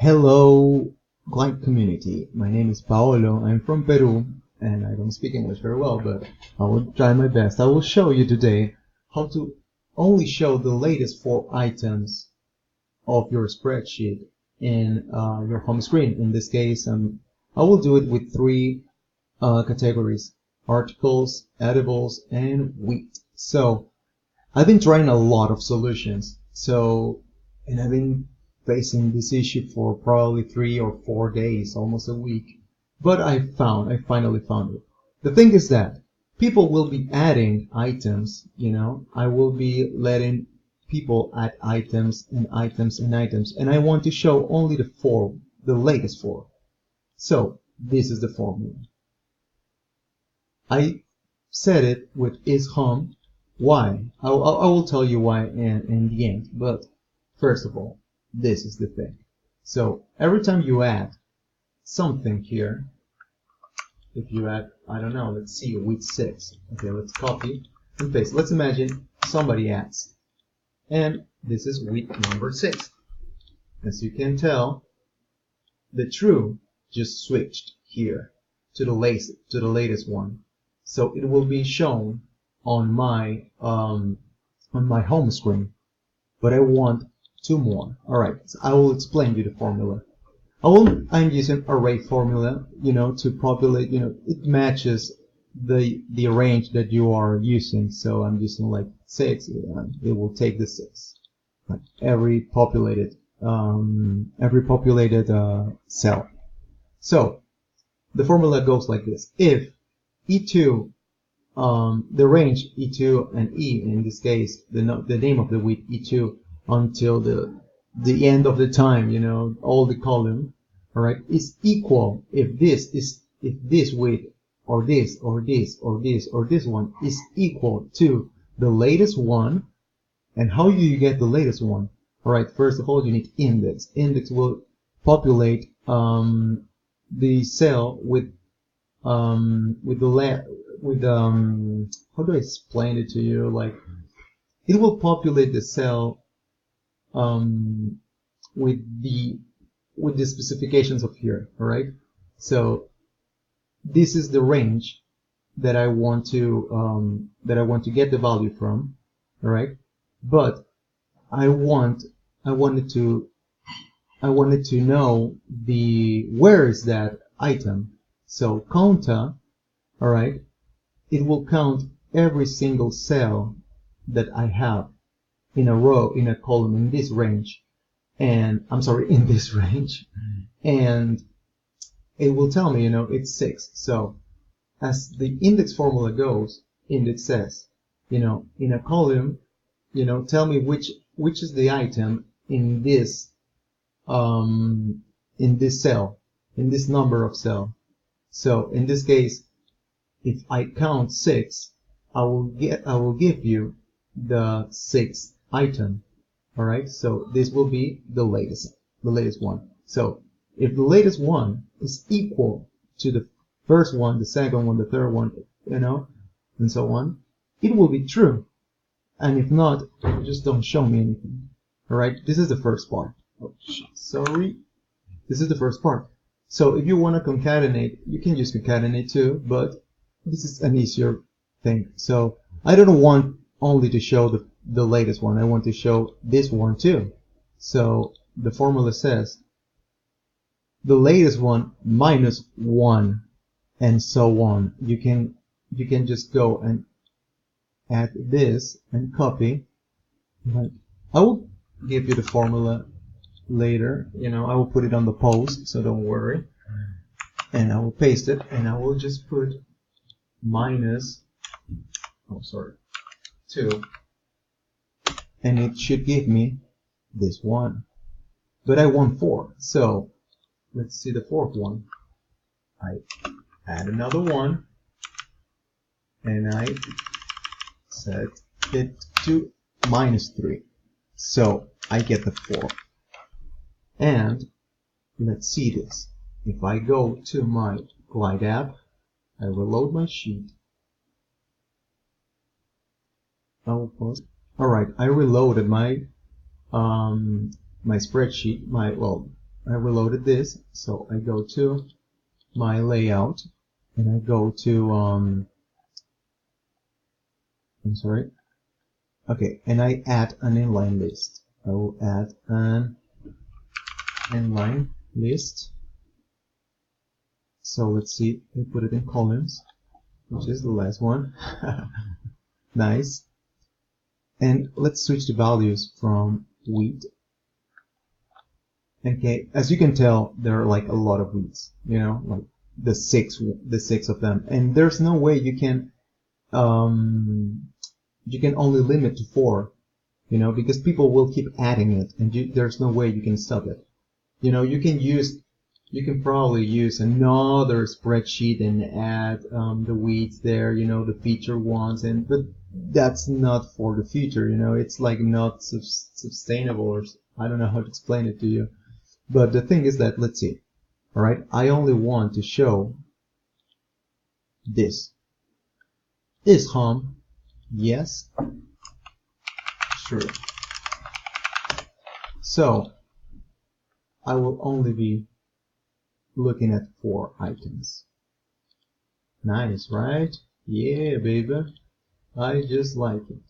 Hello, Glide community. My name is Paolo. I'm from Peru, and I don't speak English very well, but I will try my best. I will show you today how to only show the latest 4 items of your spreadsheet in your home screen. In this case, I will do it with 3 categories: articles, edibles, and wheat. So I've been trying a lot of solutions. And I've been facing this issue for probably 3 or 4 days, almost a week. But I finally found it. The thing is that people will be adding items, I will be letting people add items and items and items. And I want to show only the latest 4. So this is the formula. I set it with is home. Why? I will tell you why in the end. But first of all, this is the thing. So every time you add something here, if you add, I don't know, let's see, wheat 6. Okay, let's copy and paste. Let's imagine somebody adds. And this is wheat number 6. As you can tell, the true just switched here to the latest one. So it will be shown on my home screen. But I want 2 more. Alright, so I will explain you the formula. I'm using array formula, to populate, it matches the range that you are using. So I'm using like 6, it will take the 6. Like every populated cell. So the formula goes like this. If E2, the range E2 and E, in this case, the name of the wheat E2 until the end of the time, all the column, all right, is equal if this wheat or this or this or this or this one is equal to the latest one. And how do you get the latest one? All right, first of all, you need index. Index will populate the cell with how do I explain it to you? Like, it will populate the cell with the specifications of here. All right, so this is the range that I want to get the value from. All right, but I wanted to know where is that item. So COUNTA, all right, it will count every single cell that I have in a row, in a column, in this range, and I'm sorry, in this range, and it will tell me, it's 6. So as the index formula goes, index says, in a column, tell me which is the item in this cell, in this number of cell. So in this case, if I count 6, I will give you the 6th item. All right, so this will be the latest one. So if the latest one is equal to the first one, the second one, the third one, and so on, it will be true. And if not, just don't show me anything. All right, this is the first part. Oh, sorry, this is the first part. So if you want to concatenate, you can use concatenate too, but this is an easier thing. So I don't want only to show the latest one. I want to show this one too. So the formula says the latest one minus 1, and so on. You can just go and add this and copy. But I will give you the formula later. I will put it on the post, so don't worry. And I will paste it, and I will just put minus 2, and it should give me this one. But I want 4, so let's see the 4th one. I add another 1, and I set it to minus 3. So I get the 4. And let's see this. If I go to my Glide app, I reload my sheet. I will pause. All right, I reloaded my my spreadsheet, I reloaded this, so I go to my layout and I go to I'm sorry. Okay, and I add an inline list. I will add an inline list. So let's see, I put it in columns, which is the last one. Nice. And let's switch the values from wheat. Okay, as you can tell, there are like a lot of wheats, you know, like the six of them, and there's no way you can only limit to 4, you know, because people will keep adding it, and there's no way you can stop it. You know, you can probably use another spreadsheet and add the weeds there, you know, the feature ones, but that's not for the future, you know. It's like not sustainable, or I don't know how to explain it to you. But the thing is that, let's see, all right, I only want to show this. Is home? Yes. Sure. So I will only be looking at 4 items. Nice, right? Yeah, baby. I just like it.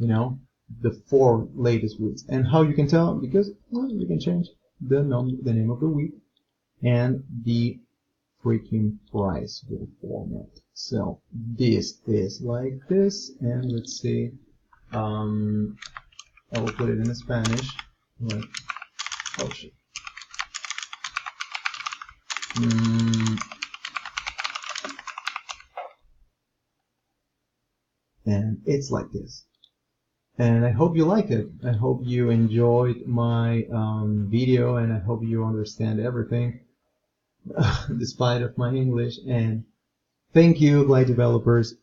You know, the 4 latest weeks. And how you can tell? Because, well, you can change the name of the week and the freaking price will format. So this is like this, and let's see, I will put it in Spanish. Like, oh shit. And it's like this. And I hope you like it. I hope you enjoyed my video, and I hope you understand everything despite of my English. And thank you, Light developers,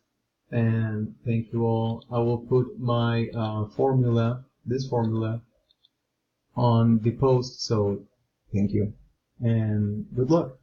and thank you all. I will put my this formula on the post, so thank you and good luck.